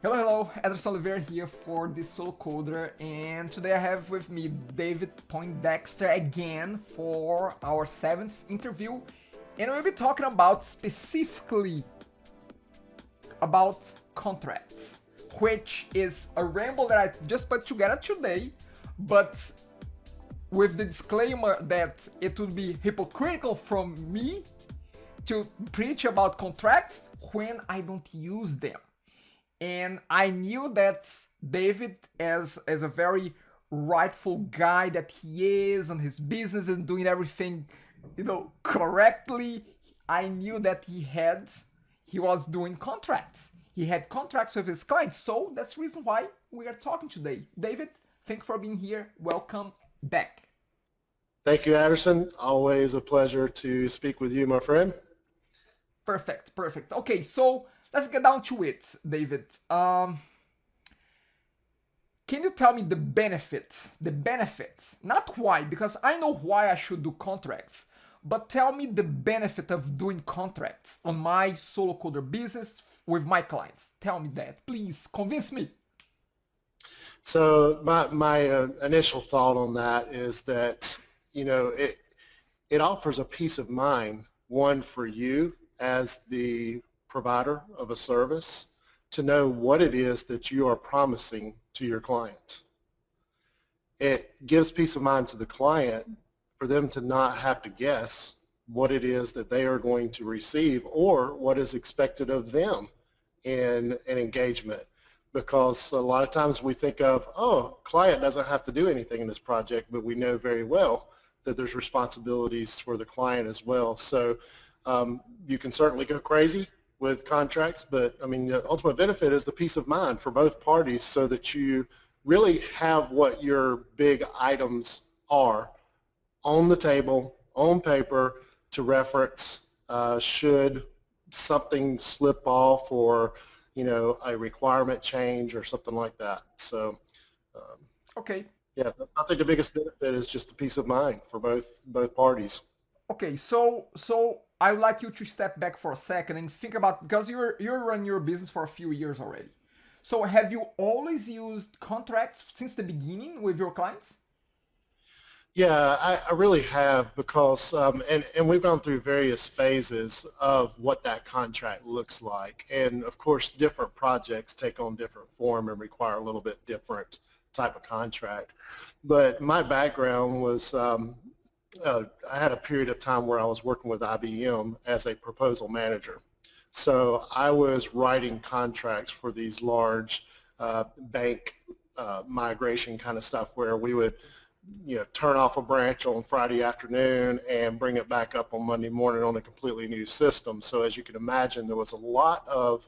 Hello, hello, Ederson Oliveira here for the Solo Coder, and today I have with me David Poindexter again for our 7th interview, and we'll be talking about specifically about contracts, which is a ramble that I just put together today, but with the disclaimer that it would be hypocritical from me to preach about contracts when I don't use them. And I knew that David, as a very rightful guy that he is on his business and doing everything, correctly, I knew that he was doing contracts. He had contracts with his clients, so that's the reason why we are talking today. David, thank you for being here. Welcome back. Thank you, Anderson. Always a pleasure to speak with you, my friend. Perfect, perfect. Okay, so let's get down to it, David. Can you tell me the benefit? The benefits, not why, because I know why I should do contracts, but tell me the benefit of doing contracts on my solo coder business with my clients. Tell me that, please, convince me. So my initial thought on that is that, it offers a peace of mind, one for you as the provider of a service, to know what it is that you are promising to your client. It gives peace of mind to the client for them to not have to guess what it is that they are going to receive or what is expected of them in an engagement. Because a lot of times we think of, client doesn't have to do anything in this project, but we know very well that there's responsibilities for the client as well. So you can certainly go crazy with contracts, but I mean, the ultimate benefit is the peace of mind for both parties so that you really have what your big items are on the table, on paper, to reference should something slip off or, a requirement change or something like that. So, Okay. yeah, I think the biggest benefit is just the peace of mind for both parties. Okay, so I would like you to step back for a second and think about, because you're running your business for a few years already. So have you always used contracts since the beginning with your clients? Yeah, I really have because, and we've gone through various phases of what that contract looks like. And of course, different projects take on different form and require a little bit different type of contract. But my background was, I had a period of time where I was working with IBM as a proposal manager. So I was writing contracts for these large bank migration kind of stuff where we would turn off a branch on Friday afternoon and bring it back up on Monday morning on a completely new system. So as you can imagine, there was a lot of,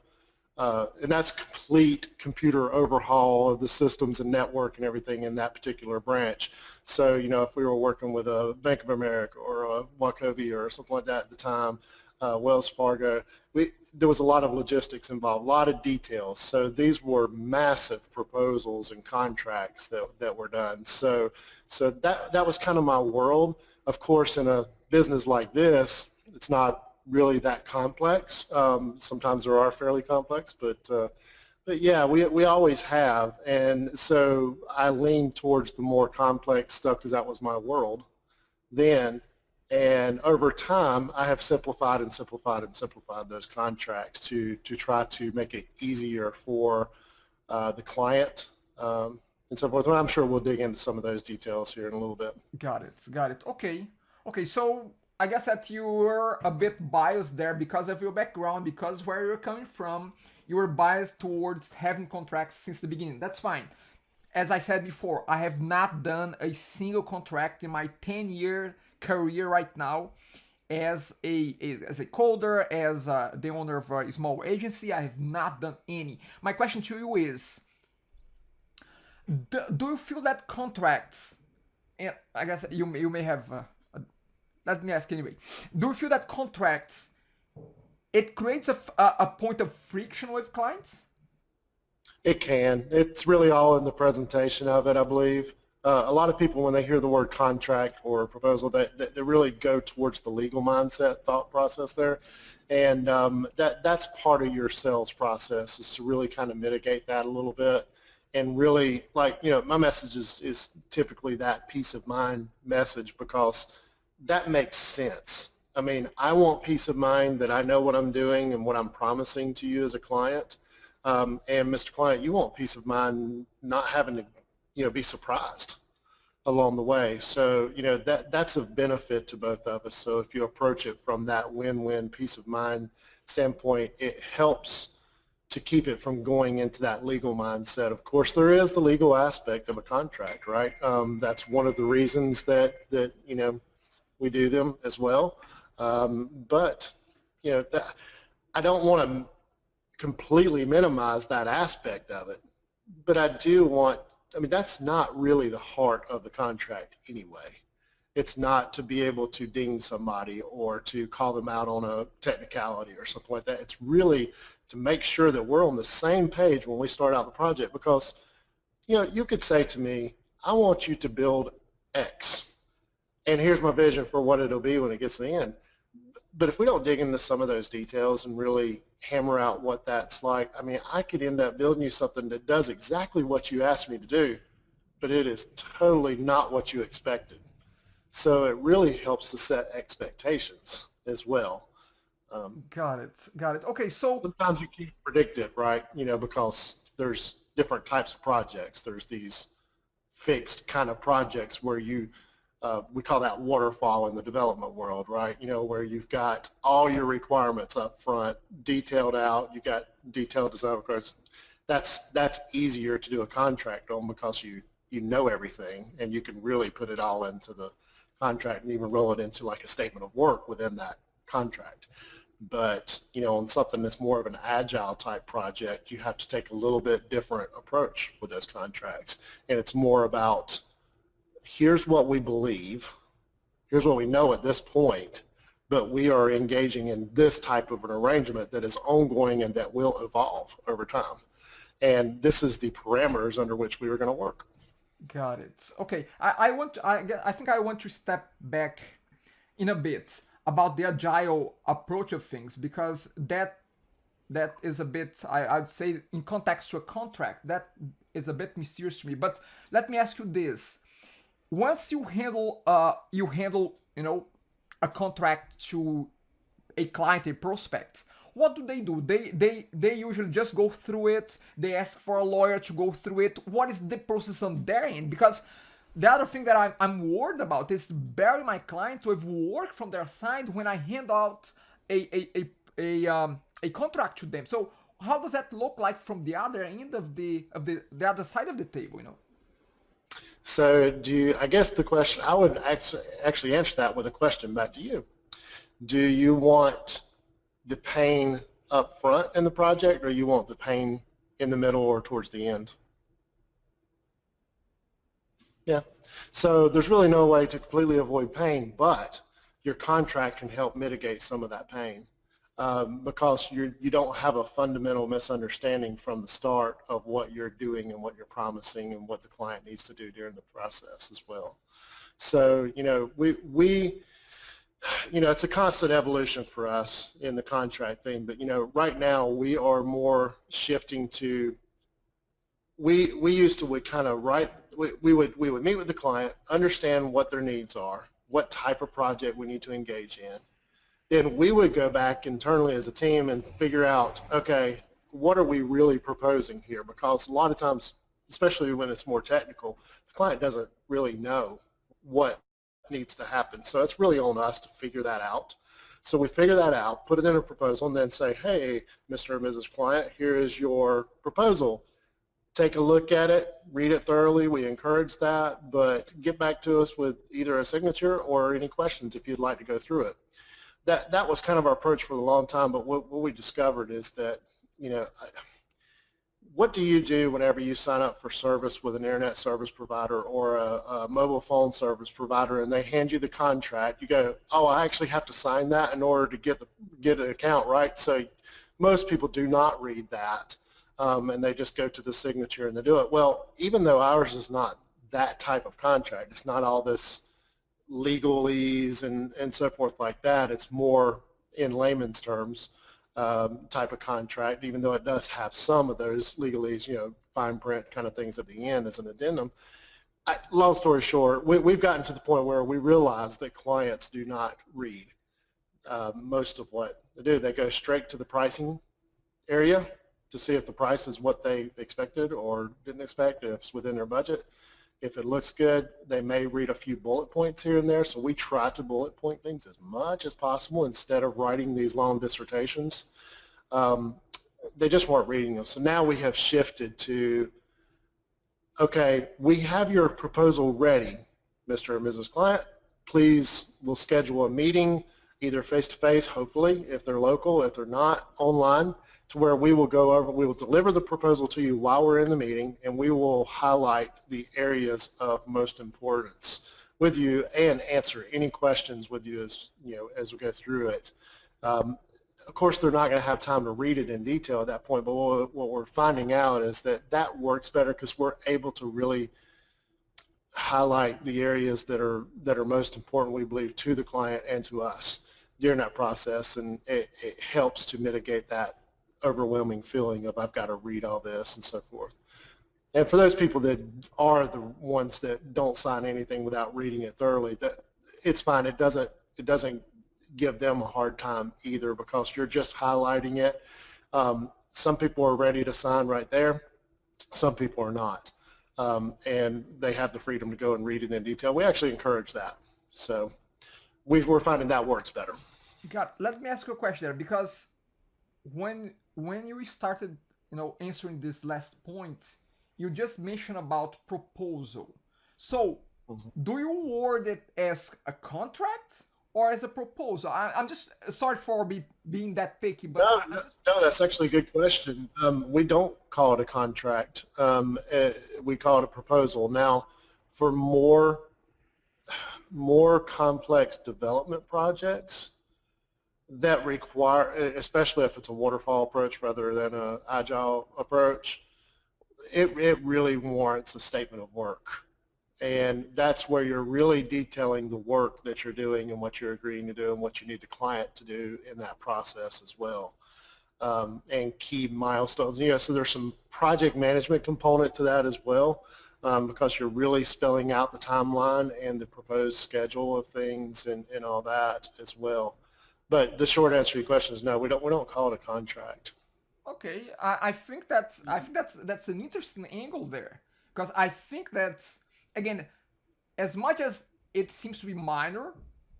and that's complete computer overhaul of the systems and network and everything in that particular branch. So, if we were working with a Bank of America or a Wachovia or something like that at the time, Wells Fargo, there was a lot of logistics involved, a lot of details. So these were massive proposals and contracts that were done. So that was kind of my world. Of course, in a business like this, it's not really that complex. Sometimes there are fairly complex, but yeah, we always have. And so I leaned towards the more complex stuff because that was my world then. And over time, I have simplified and simplified and simplified those contracts to try to make it easier for the client and so forth. And I'm sure we'll dig into some of those details here in a little bit. Got it, got it. Okay, so I guess that you were a bit biased there because of your background, because where you're coming from, you were biased towards having contracts since the beginning. That's fine. As I said before, I have not done a single contract in my 10-year career right now as a coder, as the owner of a small agency. I have not done any. My question to you is, do you feel that contracts, and I guess you may have, let me ask anyway, do you feel that contracts, it creates a point of friction with clients? It can. It's really all in the presentation of it, I believe. A lot of people, when they hear the word contract or proposal, they really go towards the legal mindset thought process there. And that's part of your sales process, is to really kind of mitigate that a little bit. And really, like, my message is typically that peace of mind message, because that makes sense. I mean, I want peace of mind that I know what I'm doing and what I'm promising to you as a client. And Mr. Client, you want peace of mind not having to be surprised along the way. So, that's of benefit to both of us. So if you approach it from that win-win peace of mind standpoint, it helps to keep it from going into that legal mindset. Of course, there is the legal aspect of a contract, right? That's one of the reasons that we do them as well. But I don't want to completely minimize that aspect of it, but that's not really the heart of the contract anyway. It's not to be able to ding somebody or to call them out on a technicality or something like that. It's really to make sure that we're on the same page when we start out the project, because you could say to me, I want you to build X, and here's my vision for what it'll be when it gets to the end. But if we don't dig into some of those details and really hammer out what that's like, I mean, I could end up building you something that does exactly what you asked me to do, but it is totally not what you expected. So it really helps to set expectations as well. Got it. Got it. Okay, so Sometimes you can't predict it, right? Because there's different types of projects. There's these fixed kind of projects where we call that waterfall in the development world, right? Where you've got all your requirements up front, detailed out, you've got detailed design requirements. That's easier to do a contract on, because you know everything, and you can really put it all into the contract and even roll it into like a statement of work within that contract. But on something that's more of an agile type project, you have to take a little bit different approach with those contracts, and it's more about, here's what we believe, here's what we know at this point, but we are engaging in this type of an arrangement that is ongoing and that will evolve over time. And this is the parameters under which we are going to work. got it. Okay, I think I want to step back in a bit about the agile approach of things, because that is a bit, I'd say, in context to a contract, that is a bit mysterious to me. But let me ask you this: once you handle a contract to a client, a prospect, what do? They usually just go through it. They ask for a lawyer to go through it. What is the process on their end? Because the other thing that I'm worried about is bury my client with work from their side when I hand out a contract to them. So how does that look like from the other end of the other side of the table? So I guess the question, I would actually answer that with a question back to you. Do you want the pain up front in the project, or you want the pain in the middle or towards the end? Yeah. So there's really no way to completely avoid pain, but your contract can help mitigate some of that pain, because you don't have a fundamental misunderstanding from the start of what you're doing and what you're promising and what the client needs to do during the process as well. So, it's a constant evolution for us in the contract thing, but, right now we are more shifting to, we would kind of write, we would meet with the client, understand what their needs are, what type of project we need to engage in. Then we would go back internally as a team and figure out, okay, what are we really proposing here? Because a lot of times, especially when it's more technical, the client doesn't really know what needs to happen. So it's really on us to figure that out. So we figure that out, put it in a proposal, and then say, hey, Mr. or Mrs. Client, here is your proposal. Take a look at it, read it thoroughly. We encourage that, but get back to us with either a signature or any questions if you'd like to go through it. That was kind of our approach for a long time, but what we discovered is that, what do you do whenever you sign up for service with an internet service provider or a mobile phone service provider, and they hand you the contract? You go, oh, I actually have to sign that in order to get an account, right? So most people do not read that, and they just go to the signature and they do it. Well, even though ours is not that type of contract. It's not all this legalese and so forth like that. It's more in layman's terms type of contract, even though it does have some of those legalese, fine print kind of things at the end as an addendum. Long story short, we've gotten to the point where we realize that clients do not read most of what they do. They go straight to the pricing area to see if the price is what they expected or didn't expect, if it's within their budget. If it looks good, they may read a few bullet points here and there, so we try to bullet point things as much as possible instead of writing these long dissertations. They just weren't reading them. So now we have shifted to, okay, we have your proposal ready, Mr. and Mrs. Client. Please, we'll schedule a meeting, either face-to-face, hopefully, if they're local. If they're not, online, to where we will go over, we will deliver the proposal to you while we're in the meeting, and we will highlight the areas of most importance with you and answer any questions with you as we go through it. Of course, they're not going to have time to read it in detail at that point, but what we're finding out is that works better because we're able to really highlight the areas that are most important, we believe, to the client and to us during that process, and it helps to mitigate that overwhelming feeling of I've got to read all this and so forth. And for those people that are the ones that don't sign anything without reading it thoroughly, that it's fine. It doesn't give them a hard time either because you're just highlighting it. Some people are ready to sign right there. Some people are not. And they have the freedom to go and read it in detail. We actually encourage that. So we're finding that works better. Let me ask you a question there, because when you started, answering this last point, you just mentioned about proposal. So do you word it as a contract or as a proposal? I'm just sorry for being that picky, but no, that's actually a good question. We don't call it a contract. We call it a proposal. Now, for more complex development projects that require, especially if it's a waterfall approach rather than an agile approach, it really warrants a statement of work. And that's where you're really detailing the work that you're doing and what you're agreeing to do and what you need the client to do in that process as well. And key milestones. So there's some project management component to that as well, because you're really spelling out the timeline and the proposed schedule of things and all that as well. But the short answer to your question is no, we don't call it a contract. okay, I think that's an interesting angle there, because I think that's, again, as much as it seems to be minor,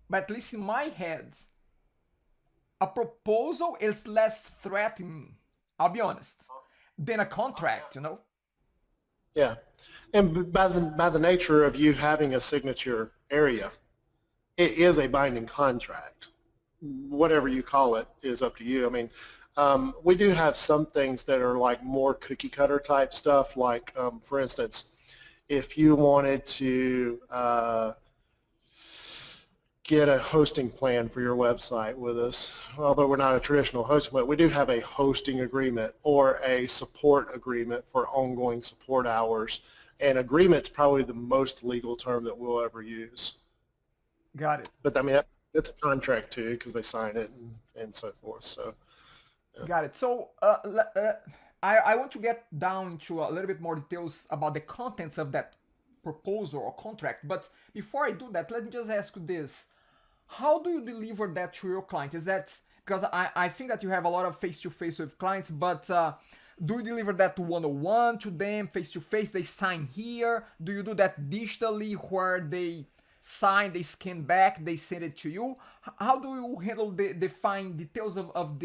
but at least in my head, a proposal is less threatening, I'll be honest, than a contract, Yeah, and by the nature of you having a signature area, it is a binding contract. Whatever you call it is up to you. I mean, we do have some things that are like more cookie cutter type stuff, like for instance, if you wanted to get a hosting plan for your website with us, although we're not a traditional hosting, but we do have a hosting agreement or a support agreement for ongoing support hours. And agreement's probably the most legal term that we'll ever use. Got it. But I mean, it's a contract too because they sign it and so forth. So. Yeah. Got it. So I want to get down into a little bit more details about the contents of that proposal or contract. But before I do that, let me just ask you this. How do you deliver that to your client? Is that, because I think that you have a lot of face-to-face with clients, but do you deliver that one-on-one to them, face-to-face, they sign here? Do you do that digitally where they sign, they scan back, they send it to you? How do you handle the fine details of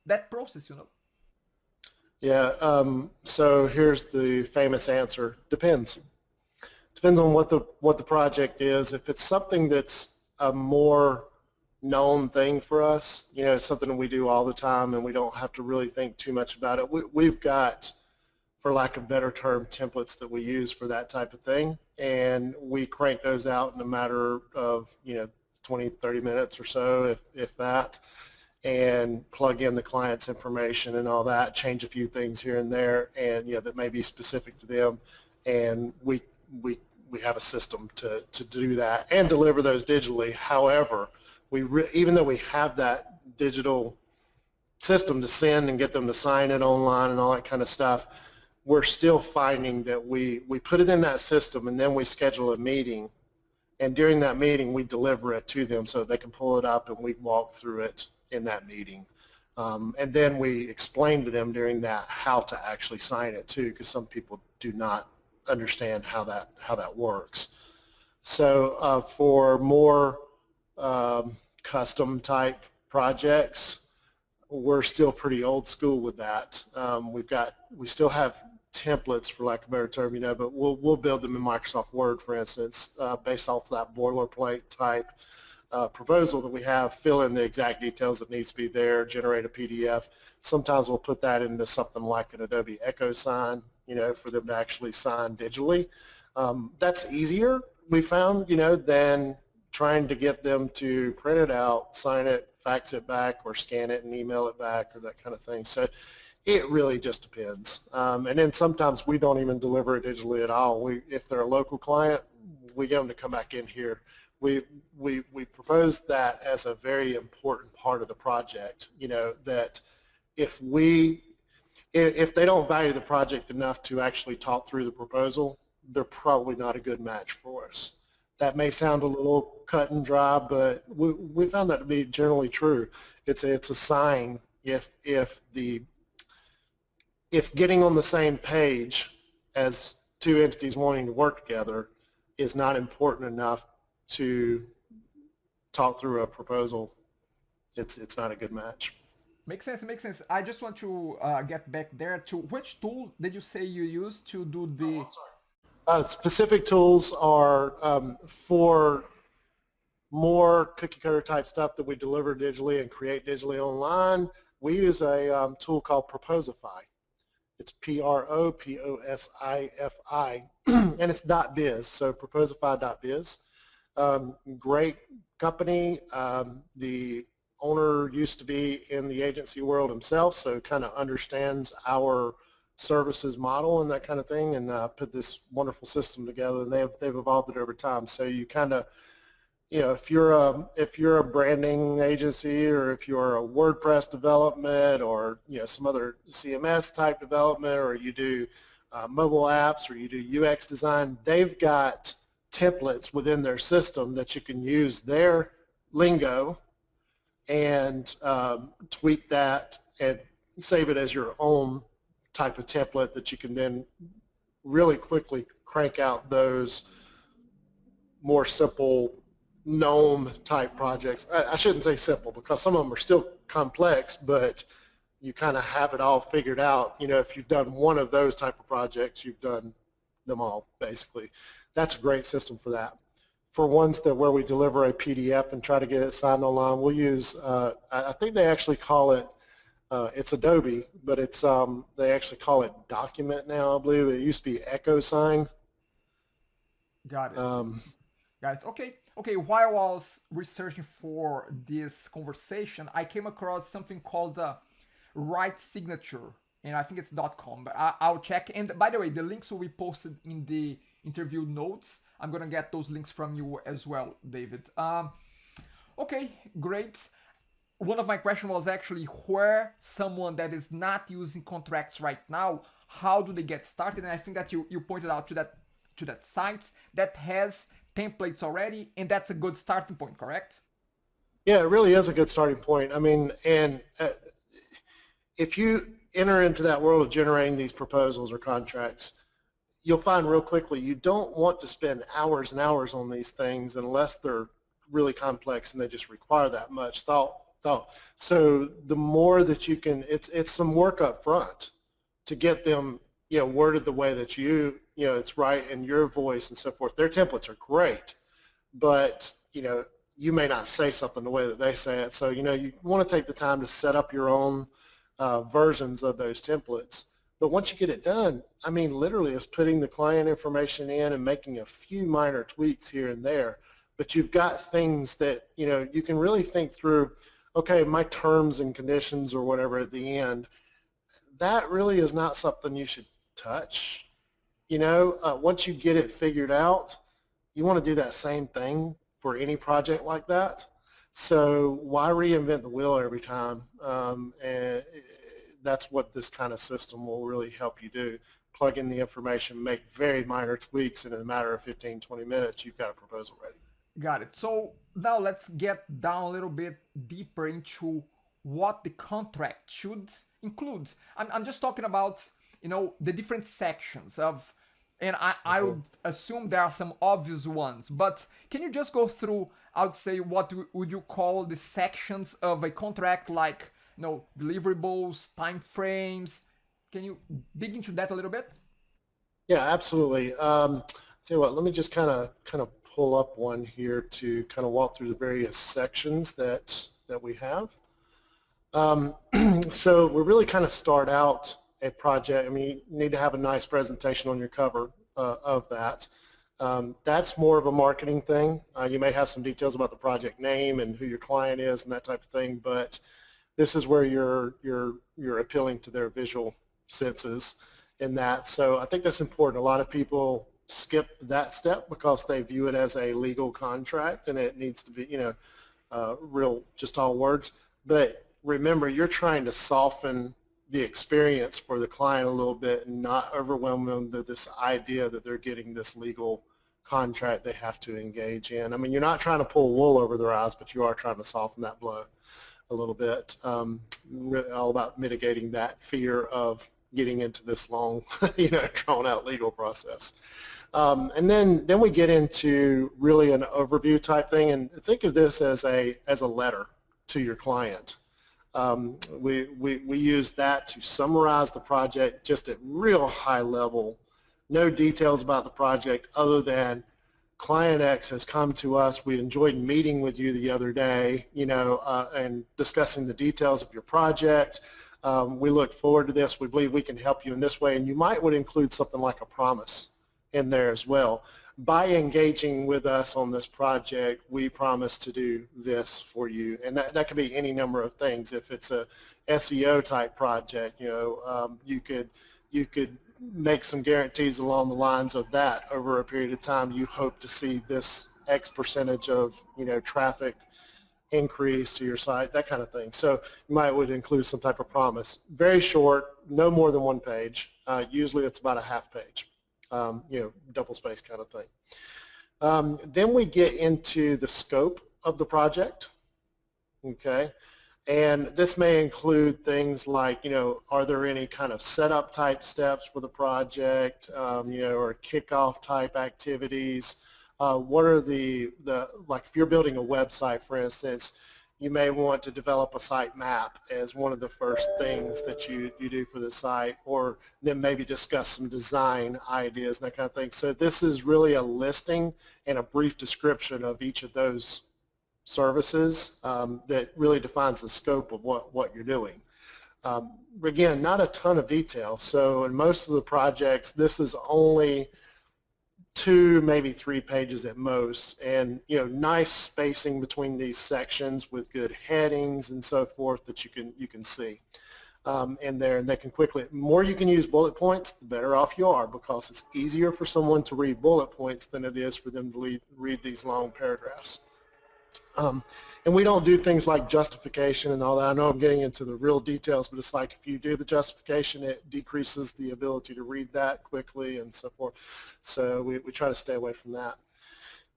that process, Yeah, so here's the famous answer. Depends. Depends on what the project is. If it's something that's a more known thing for us, something that we do all the time and we don't have to really think too much about it. We've got, for lack of a better term, templates that we use for that type of thing, and we crank those out in a matter of 20, 30 minutes or so, if that, and plug in the client's information and all that, change a few things here and there, and that may be specific to them, and we have a system to do that and deliver those digitally. However, even though we have that digital system to send and get them to sign it online and all that kind of stuff, we're still finding that we put it in that system and then we schedule a meeting, and during that meeting we deliver it to them so they can pull it up and we walk through it in that meeting. And then we explain to them during that how to actually sign it too, because some people do not understand how that works. So for more custom type projects, we're still pretty old school with that. We still have templates, for lack of a better term, but we'll build them in Microsoft Word, for instance, based off that boilerplate type proposal that we have, fill in the exact details that needs to be there, generate a PDF. Sometimes we'll put that into something like an Adobe Echo sign, for them to actually sign digitally. That's easier, we found, than trying to get them to print it out, sign it, fax it back, or scan it and email it back, or that kind of thing. So it really just depends. And then sometimes we don't even deliver it digitally at all. If they're a local client, we get them to come back in here. We propose that as a very important part of the project, that if they don't value the project enough to actually talk through the proposal, they're probably not a good match for us. That may sound a little cut and dry, but we found that to be generally true. It's a sign if getting on the same page as two entities wanting to work together is not important enough to talk through a proposal, it's not a good match. Makes sense, makes sense. I just want to get back there to which tool did you say you use to do the... Specific tools are for more cookie cutter type stuff that we deliver digitally and create digitally online. We use a tool called Proposify. It's Proposify, and it's .biz, so proposify.biz. Great company. The owner used to be in the agency world himself, so kind of understands our services model and that kind of thing, and put this wonderful system together, and they've evolved it over time. So you kind of, if you're a branding agency, or if you're a WordPress development, or some other CMS type development, or you do mobile apps, or you do UX design, they've got templates within their system that you can use their lingo and tweak that and save it as your own type of template that you can then really quickly crank out those more simple GNOME type projects. I shouldn't say simple, because some of them are still complex, but you kind of have it all figured out. If you've done one of those type of projects, you've done them all, basically. That's a great system for that. For ones where we deliver a PDF and try to get it signed online, we'll use, I think they actually call it, it's Adobe, but it's they actually call it Document now, I believe. It used to be Echo Sign. Got it. Got it. Okay. While I was researching for this conversation, I came across something called Right Signature, and I think it's .com, but I'll check. And by the way, the links will be posted in the interview notes. I'm gonna get those links from you as well, David. Okay, great. One of my questions was actually where someone that is not using contracts right now, how do they get started? And I think that you pointed out to that site that has templates already, and that's a good starting point, correct? Yeah, it really is a good starting point. I mean, and if you enter into that world of generating these proposals or contracts, you'll find real quickly you don't want to spend hours and hours on these things unless they're really complex and they just require that much thought. So the more that you can, it's some work up front to get them, worded the way that it's right in your voice and so forth. Their templates are great, but you may not say something the way that they say it. So you want to take the time to set up your own versions of those templates. But once you get it done, I mean, literally it's putting the client information in and making a few minor tweaks here and there. But you've got things that, you can really think through, okay, my terms and conditions or whatever at the end, that really is not something you should touch. once you get it figured out, you want to do that same thing for any project like that. So why reinvent the wheel every time? And that's what this kind of system will really help you do. Plug in the information, make very minor tweaks, and in a matter of 15, 20 minutes, you've got a proposal ready. Got it. So now let's get down a little bit deeper into what the contract should include. I'm just talking about, the different sections of, and I Mhm. would assume there are some obvious ones, but can you just go through, I would say, what would you call the sections of a contract, like, deliverables, time frames? Can you dig into that a little bit? Yeah, absolutely. Tell you what, let me just kind of pull up one here to kind of walk through the various sections that we have. So we really kind of start out a project. I mean, you need to have a nice presentation on your cover of that. That's more of a marketing thing. You may have some details about the project name and who your client is and that type of thing, but this is where you're appealing to their visual senses in that. So I think that's important. A lot of people skip that step because they view it as a legal contract and it needs to be, real, just all words. But remember, you're trying to soften the experience for the client a little bit and not overwhelm them with this idea that they're getting this legal contract they have to engage in. I mean, you're not trying to pull wool over their eyes, but you are trying to soften that blow a little bit, all about mitigating that fear of getting into this long, drawn out legal process. And then we get into really an overview type thing, and think of this as a letter to your client. We use that to summarize the project just at real high level, no details about the project other than Client X has come to us. We enjoyed meeting with you the other day, and discussing the details of your project. We look forward to this. We believe we can help you in this way, and you might would include something like a promise in there as well. By engaging with us on this project, we promise to do this for you, and that could be any number of things. If it's a SEO type project, you could make some guarantees along the lines of that over a period of time. You hope to see this X percentage of traffic increase to your site, that kind of thing. So you might would include some type of promise. Very short, no more than one page. Usually it's about a half page. Double space kind of thing. Then we get into the scope of the project, okay? And this may include things like, are there any kind of setup type steps for the project, or kickoff type activities? What are like if you're building a website, for instance, you may want to develop a site map as one of the first things that you do for the site, or then maybe discuss some design ideas and that kind of thing. So this is really a listing and a brief description of each of those services that really defines the scope of what you're doing. Again, not a ton of detail. So in most of the projects, this is only 2, maybe 3 pages at most, and nice spacing between these sections with good headings and so forth that you can see in there, and they can quickly. The more you can use bullet points, the better off you are, because it's easier for someone to read bullet points than it is for them to read these long paragraphs. And we don't do things like justification and all that. I know I'm getting into the real details, but it's like if you do the justification, it decreases the ability to read that quickly and so forth. So we try to stay away from that.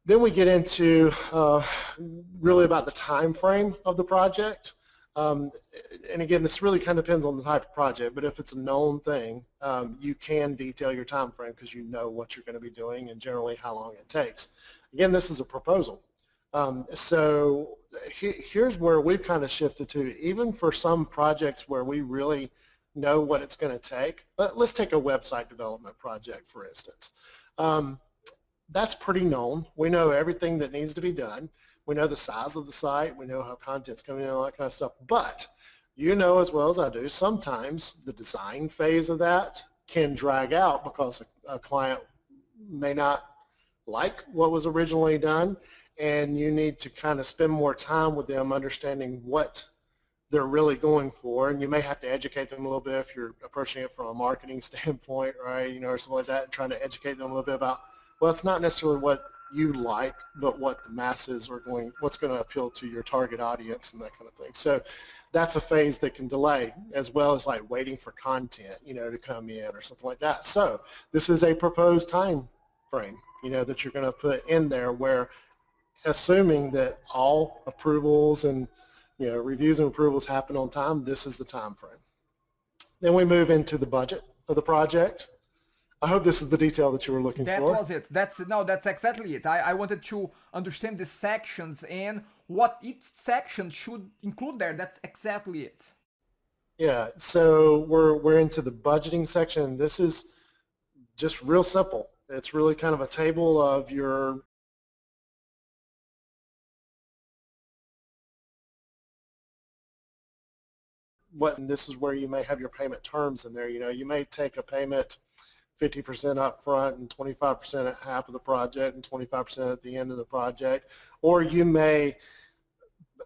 Then we get into really about the time frame of the project. And again, this really kind of depends on the type of project, but if it's a known thing, you can detail your time frame because you know what you're going to be doing and generally how long it takes. Again, this is a proposal. So here's where we've kind of shifted to, even for some projects where we really know what it's going to take. But let's take a website development project, for instance. That's pretty known. We know everything that needs to be done. We know the size of the site. We know how content's coming in, all that kind of stuff. But you know as well as I do, sometimes the design phase of that can drag out because a client may not like what was originally done, and you need to kind of spend more time with them understanding what they're really going for, and you may have to educate them a little bit if you're approaching it from a marketing standpoint, right? You know, or something like that, and trying to educate them a little bit about, well, it's not necessarily what you like, but what the masses are going, what's going to appeal to your target audience and that kind of thing. So that's a phase that can delay, as well as like waiting for content, you know, to come in or something like that. So this is a proposed time frame, you know, that you're going to put in there, where assuming that all approvals and, you know, reviews and approvals happen on time, this is the time frame. Then we move into the budget of the project. I hope this is the detail that you were looking That for. was it. That's exactly it. I wanted to understand the sections and what each section should include there. That's exactly it. Yeah, so we're into the budgeting section. This is just real simple. It's really kind of a table of your and this is where you may have your payment terms in there. You know, you may take a payment 50% up front and 25% at half of the project and 25% at the end of the project, or you may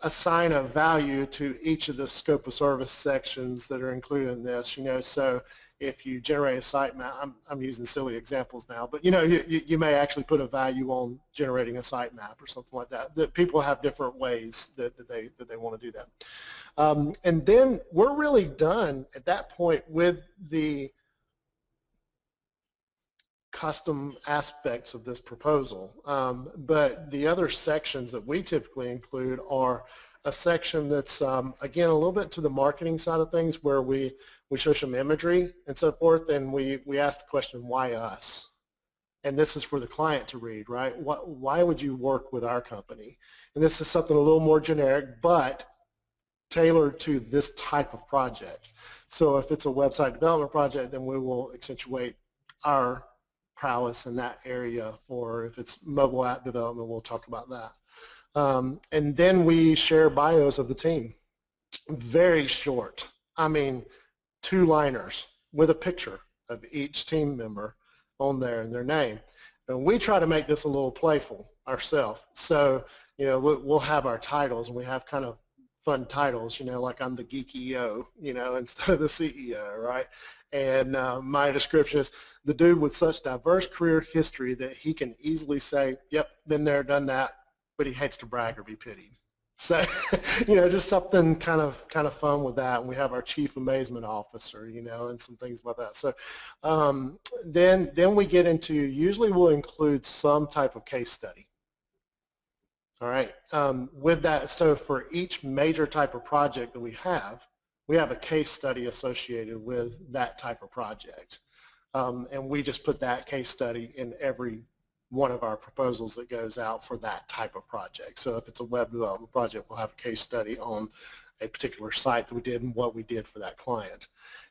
assign a value to each of the scope of service sections that are included in this. You know, so if you generate a site map, I'm using silly examples now, but you know, you may actually put a value on generating a site map or something like that. That people have different ways that they want to do that. And then we're really done at that point with the custom aspects of this proposal. But the other sections that we typically include are a section that's, again, a little bit to the marketing side of things, where we show some imagery and so forth, and we ask the question, why us? And this is for the client to read, right? Why would you work with our company? And this is something a little more generic, but tailored to this type of project. So if it's a website development project, then we will accentuate our prowess in that area, or if it's mobile app development, we'll talk about that. And then we share bios of the team. Very short. I mean, 2-liners with a picture of each team member on there and their name. And we try to make this a little playful ourselves. So, you know, we'll have our titles, and we have kind of fun titles, you know, like I'm the geek EO, you know, instead of the CEO, right? And my description is the dude with such diverse career history that he can easily say, yep, been there, done that, but he hates to brag or be pitied. So, you know, just something kind of fun with that. And we have our chief amazement officer, you know, and some things about that. So then we get into, usually we'll include some type of case study. All right, with that, so for each major type of project that we have a case study associated with that type of project. And we just put that case study in every one of our proposals that goes out for that type of project. So if it's a web development project, we'll have a case study on a particular site that we did and what we did for that client.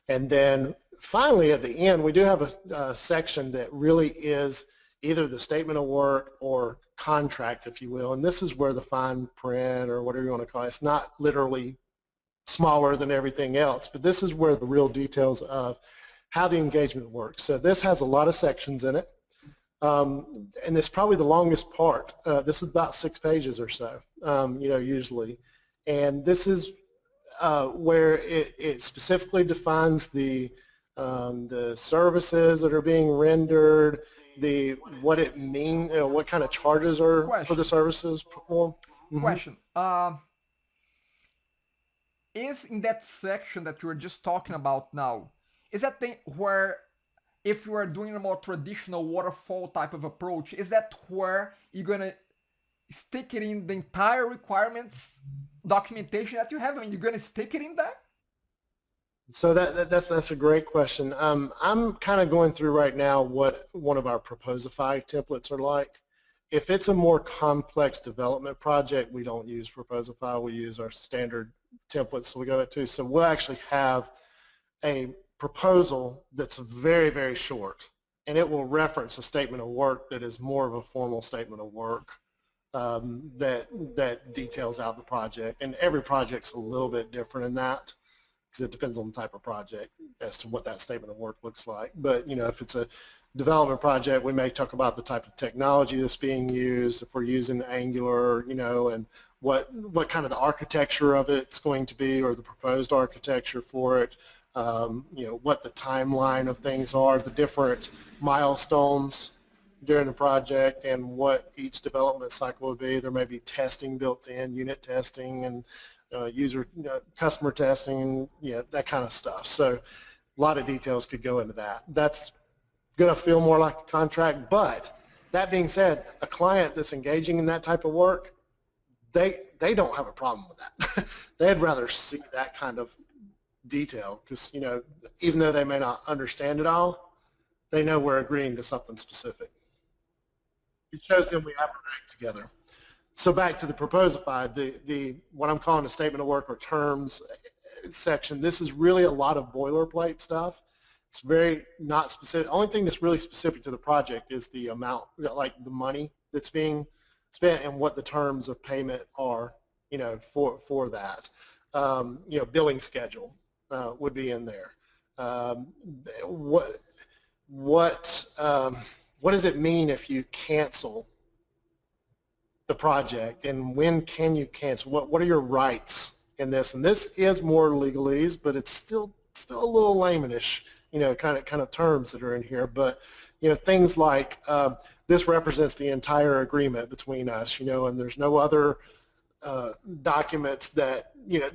And then finally at the end, we do have a section that really is either the statement of work or contract, if you will, and this is where the fine print, or whatever you want to call it, it's not literally smaller than everything else, but this is where the real details of how the engagement works. So this has a lot of sections in it, and it's probably the longest part. This is about 6 pages or so, you know, usually, and this is where it specifically defines the services that are being rendered, what it means, you know, what kind of charges are for the services performed. Question. Is in that section that you were just talking about now, is that thing where, if you are doing a more traditional waterfall type of approach, is that where you're gonna stick it in the entire requirements documentation that you have? I mean, you're gonna stick it in there? So that's a great question. I'm kind of going through right now what one of our Proposify templates are like. If it's a more complex development project, we don't use Proposify. We use our standard templates, so we go to. So we'll actually have a proposal that's very, very short, and it will reference a statement of work that is more of a formal statement of work that details out the project. And every project's a little bit different in that, because it depends on the type of project as to what that statement of work looks like. But, you know, if it's a development project, we may talk about the type of technology that's being used, if we're using Angular, you know, and what kind of the architecture of it's going to be, or the proposed architecture for it, what the timeline of things are, the different milestones during the project, and what each development cycle would be. There may be testing built in, unit testing, and user customer testing, that kind of stuff. So a lot of details could go into that. That's going to feel more like a contract, but that being said, a client that's engaging in that type of work, they don't have a problem with that. They'd rather see that kind of detail because, even though they may not understand it all, they know we're agreeing to something specific. It shows them we have a act together. So back to the proposal side, the what I'm calling a statement of work or terms section, this is really a lot of boilerplate stuff. It's very not specific. The only thing that's really specific to the project is the amount, like the money that's being spent and what the terms of payment are, for that. Billing schedule would be in there. What does it mean if you cancel the project, and when can you cancel? What are your rights in this? And this is more legalese, but it's still a little layman-ish, kind of terms that are in here. But things like this represents the entire agreement between us, and there's no other documents that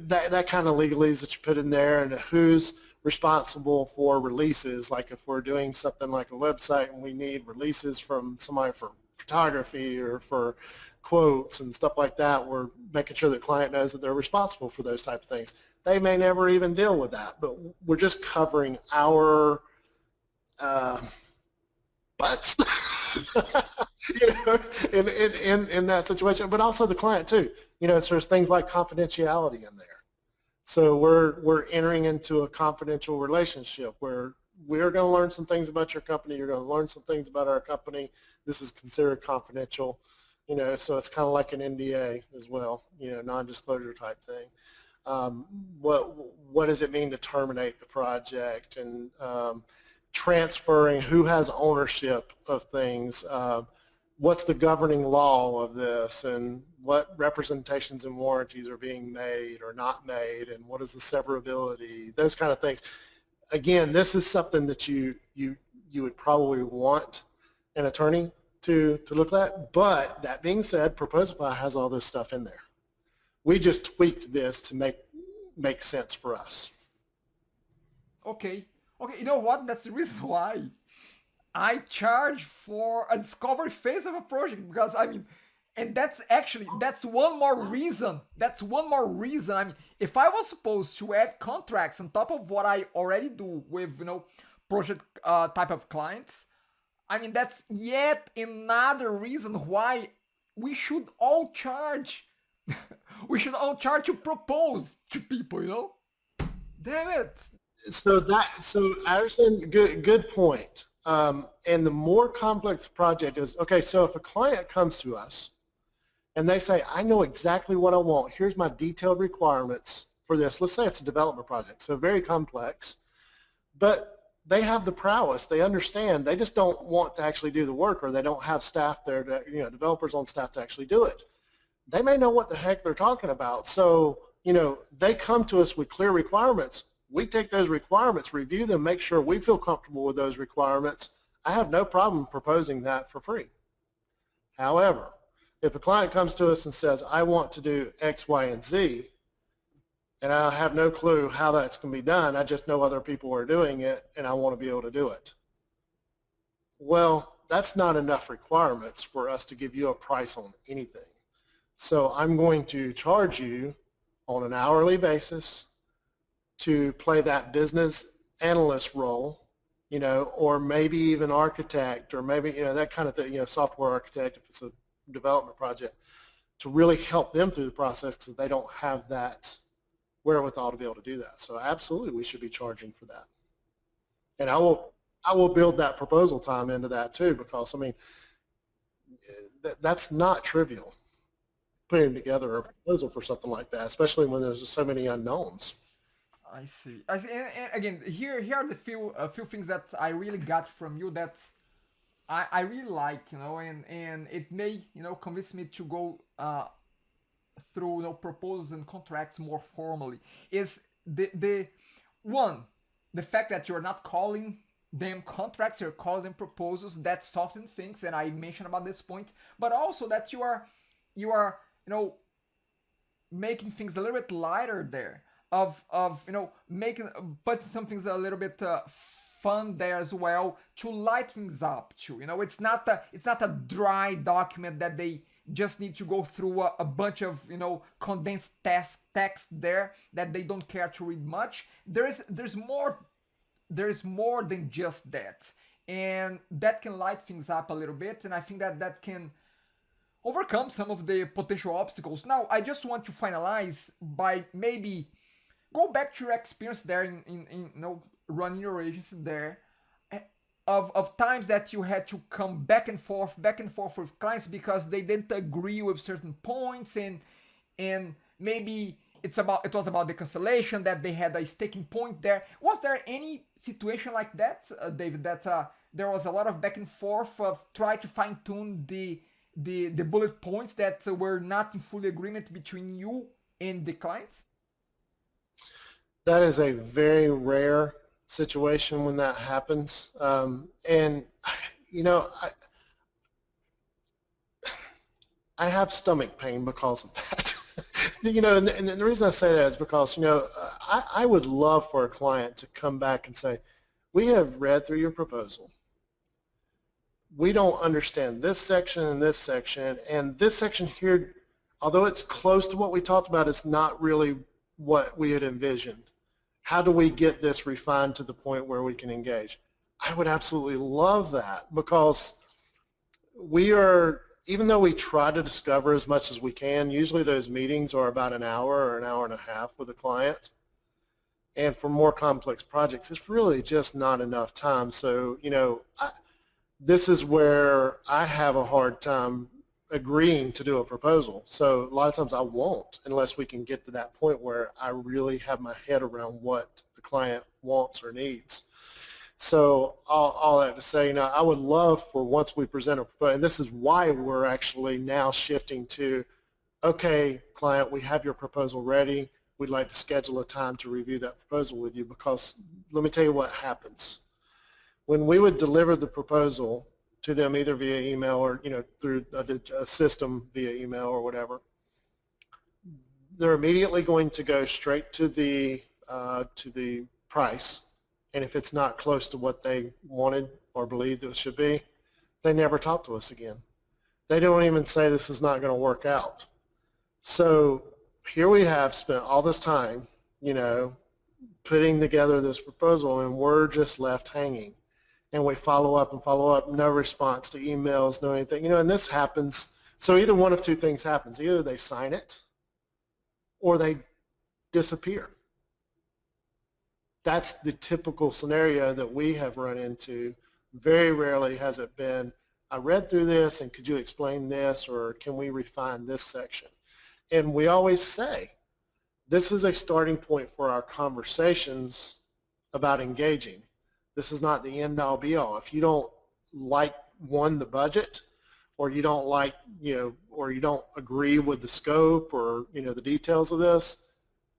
that kind of legalese that you put in there, and who's responsible for releases. Like if we're doing something like a website and we need releases from somebody for photography or for quotes and stuff like that, we're making sure the client knows that they're responsible for those type of things. They may never even deal with that, but we're just covering our butts in that situation, but also the client too. So there's things like confidentiality in there. So we're entering into a confidential relationship where we're going to learn some things about your company. You're going to learn some things about our company. This is considered confidential. So it's kind of like an NDA as well, non-disclosure type thing. What does it mean to terminate the project, and transferring, who has ownership of things, what's the governing law of this, and what representations and warranties are being made or not made, and what is the severability, those kind of things. Again, this is something that you would probably want an attorney to look at, but that being said, Proposify has all this stuff in there. We just tweaked this to make sense for us. Okay. You know what? That's the reason why I charge for a discovery phase of a project, because and that's one more reason. That's one more reason. If I was supposed to add contracts on top of what I already do with project type of clients, that's yet another reason why we should all charge. We should all charge to propose to people. Damn it. So Anderson, good point. And the more complex the project is, okay, so if a client comes to us and they say, I know exactly what I want, here's my detailed requirements for this. Let's say it's a development project, so very complex, but they have the prowess, they understand, they just don't want to actually do the work, or they don't have staff there to, developers on staff to actually do it. They may know what the heck they're talking about. So, they come to us with clear requirements. We take those requirements, review them, make sure we feel comfortable with those requirements. I have no problem proposing that for free. However, if a client comes to us and says, I want to do X, Y, and Z, and I have no clue how that's going to be done, I just know other people are doing it, and I want to be able to do it. Well, that's not enough requirements for us to give you a price on anything. So I'm going to charge you on an hourly basis to play that business analyst role, or maybe even architect, or maybe, that kind of thing, software architect if it's a development project, to really help them through the process because they don't have that wherewithal to be able to do that. So absolutely we should be charging for that. And I will build that proposal time into that too, because that's not trivial, putting together a proposal for something like that, especially when there's so many unknowns. I see. And again, here are the few things that I really got from you that I really like, and it may convince me to go through proposals and contracts more formally is the one, the fact that you're not calling them contracts, you're calling them proposals, that soften things, and I mentioned about this point, but also that you are making things a little bit lighter there, of making putting some things a little bit fun there as well, to light things up too. It's not a dry document that they just need to go through a bunch of condensed text there that they don't care to read much. There's more than just that, and that can light things up a little bit, and I think that can overcome some of the potential obstacles. Now, I just want to finalize by maybe go back to your experience there in running your agency there, of times that you had to come back and forth with clients because they didn't agree with certain points, and maybe it was about the cancellation, that they had a sticking point there. Was there any situation like that, David, that there was a lot of back and forth of try to fine tune the bullet points that were not in full agreement between you and the clients? That is a very rare situation when that happens. And, you know, I have stomach pain because of that. And the reason I say that is because, I would love for a client to come back and say, we have read through your proposal. We don't understand this section and this section here, although it's close to what we talked about, it's not really what we had envisioned. How do we get this refined to the point where we can engage? I would absolutely love that, because even though we try to discover as much as we can, usually those meetings are about an hour or an hour and a half with a client. And for more complex projects, it's really just not enough time. So, this is where I have a hard time agreeing to do a proposal. So a lot of times I won't, unless we can get to that point where I really have my head around what the client wants or needs. So all that to say, I would love for, once we present a proposal, and this is why we're actually now shifting to, okay, client, we have your proposal ready. We'd like to schedule a time to review that proposal with you, because let me tell you what happens. When we would deliver the proposal to them, either via email or through a system via email or whatever, they're immediately going to go straight to the price, and if it's not close to what they wanted or believed it should be, they never talk to us again. They don't even say this is not going to work out. So here we have spent all this time, putting together this proposal, and we're just left hanging. And we follow up, no response to emails, no anything. And this happens. So either one of two things happens. Either they sign it or they disappear. That's the typical scenario that we have run into. Very rarely has it been, I read through this and could you explain this, or can we refine this section? And we always say, this is a starting point for our conversations about engaging. This is not the end-all be-all. If you don't like, the budget, or you don't like, or you don't agree with the scope or, the details of this,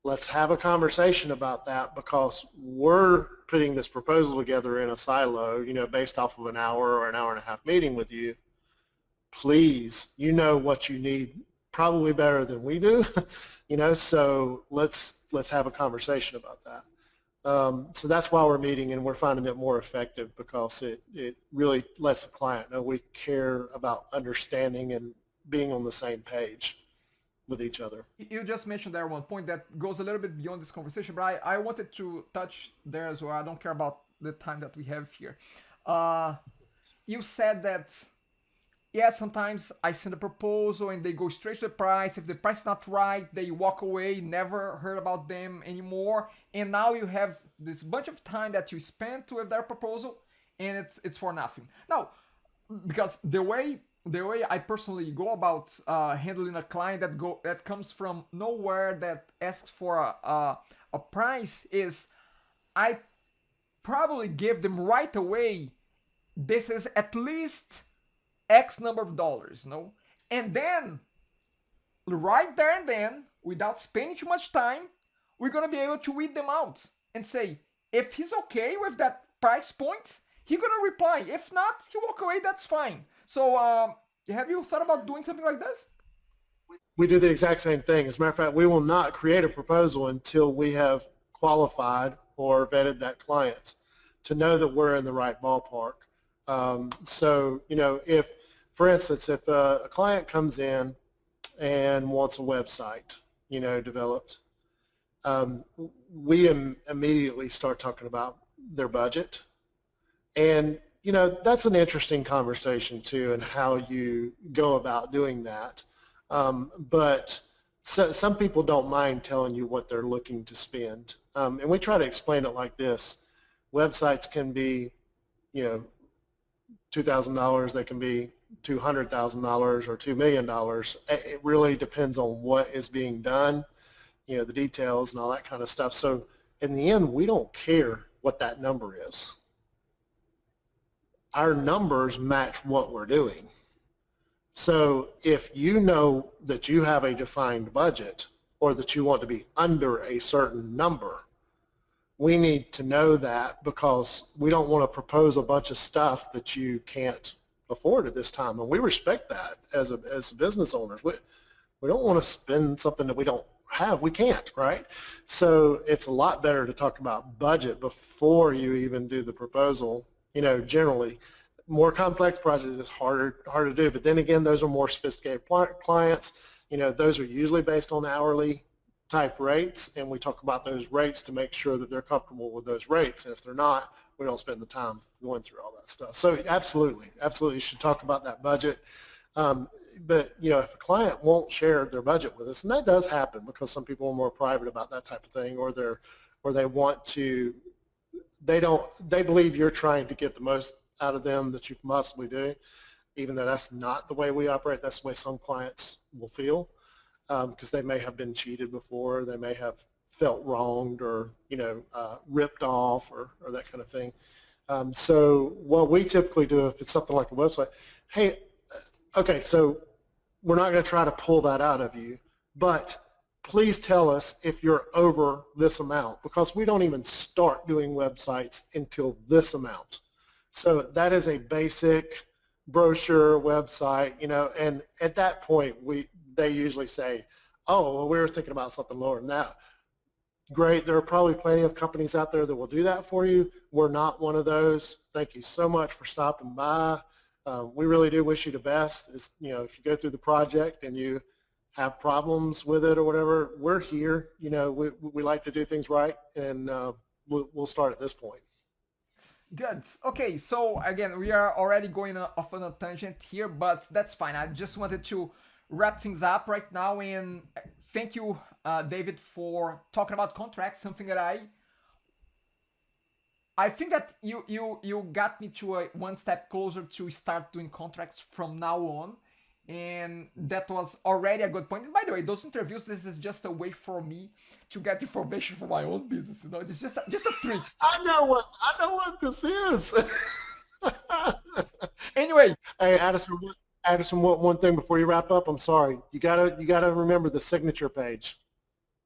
let's have a conversation about that, because we're putting this proposal together in a silo, based off of an hour or an hour and a half meeting with you. Please, what you need probably better than we do, so let's have a conversation about that. So that's why we're meeting, and we're finding it more effective, because it really lets the client know we care about understanding and being on the same page with each other. You just mentioned there one point that goes a little bit beyond this conversation, but I wanted to touch there as well. I don't care about the time that we have here. You said that, yeah, sometimes I send a proposal and they go straight to the price. If the price is not right, they walk away, never heard about them anymore. And now you have this bunch of time that you spent with their proposal, and it's for nothing. Now, because the way I personally go about handling a client that comes from nowhere, that asks for a price, is I probably give them right away, this is at least X number of dollars, and then right there and then, without spending too much time, we're gonna be able to weed them out and say, if he's okay with that price point, he's gonna reply. If not, he walk away, that's fine. So have you thought about doing something like this? We do the exact same thing. As a matter of fact, we will not create a proposal until we have qualified or vetted that client to know that we're in the right ballpark. So, if, for instance, if a client comes in and wants a website, developed, we immediately start talking about their budget. And, that's an interesting conversation too, and how you go about doing that. But some people don't mind telling you what they're looking to spend. And we try to explain it like this. Websites can be, $2,000, they can be $200,000 or $2 million. It really depends on what is being done, the details and all that kind of stuff. So in the end, we don't care what that number is. Our numbers match what we're doing. So if you know that you have a defined budget or that you want to be under a certain number, we need to know that, because we don't want to propose a bunch of stuff that you can't afford at this time. And we respect that as business owners. We don't want to spend something that we don't have. We can't, right? So it's a lot better to talk about budget before you even do the proposal. Generally, more complex projects is harder to do. But then again, those are more sophisticated clients. Those are usually based on hourly type rates, and we talk about those rates to make sure that they're comfortable with those rates. And if they're not, we don't spend the time going through all that stuff. So absolutely, you should talk about that budget. But if a client won't share their budget with us, and that does happen because some people are more private about that type of thing, or they want to, they believe you're trying to get the most out of them that you can possibly do, even though that's not the way we operate. That's the way some clients will feel, because they may have been cheated before, they may have felt wronged or ripped off or that kind of thing. So what we typically do, if it's something like a website, hey, okay, so we're not going to try to pull that out of you, but please tell us if you're over this amount, because we don't even start doing websites until this amount. So that is a basic brochure website, and at that point they usually say, oh, well, we were thinking about something lower than that. Great, there are probably plenty of companies out there that will do that for you. We're not one of those. Thank you so much for stopping by. We really do wish you the best. If you go through the project and you have problems with it or whatever, we're here. We like to do things right, and we'll start at this point. Good. Okay, so again, we are already going off on a tangent here, but that's fine. I just wanted to wrap things up right now, and thank you, David, for talking about contracts, something that I think that you got me to one step closer to start doing contracts from now on, and that was already a good point. And by the way, those interviews, this is just a way for me to get information for my own business. It's just a trick. I know what this is. Anyway, hey, Addison, one thing before you wrap up. I'm sorry. You gotta remember the signature page.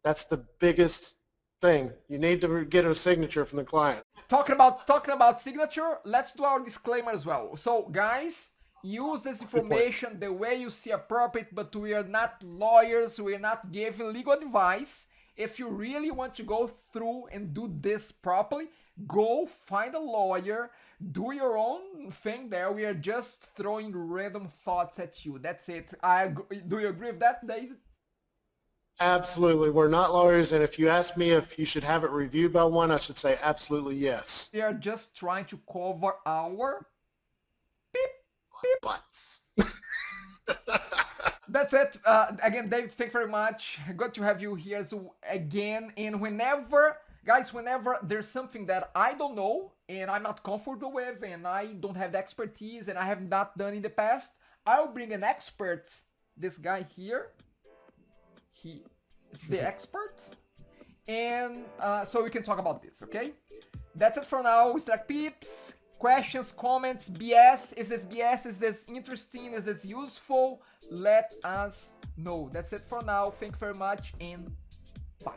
That's the biggest thing. You need to get a signature from the client. Talking about signature, let's do our disclaimer as well. So guys, use this information the way you see appropriate, but we are not lawyers, we are not giving legal advice. If you really want to go through and do this properly, go find a lawyer, do your own thing there. We are just throwing random thoughts at you. That's it. Do you agree with that, David? Absolutely. We're not lawyers, and if you ask me if you should have it reviewed by one, I should say absolutely yes. We are just trying to cover our butts. That's it. Again, David, thank you very much. Good to have you here again. And whenever there's something that I don't know and I'm not comfortable with and I don't have the expertise and I have not done in the past, I'll bring an expert. This guy here. He is the expert. And so we can talk about this, okay? That's it for now, Slack peeps. Questions, comments, BS. Is this BS? Is this interesting? Is this useful? Let us know. That's it for now. Thank you very much and bye.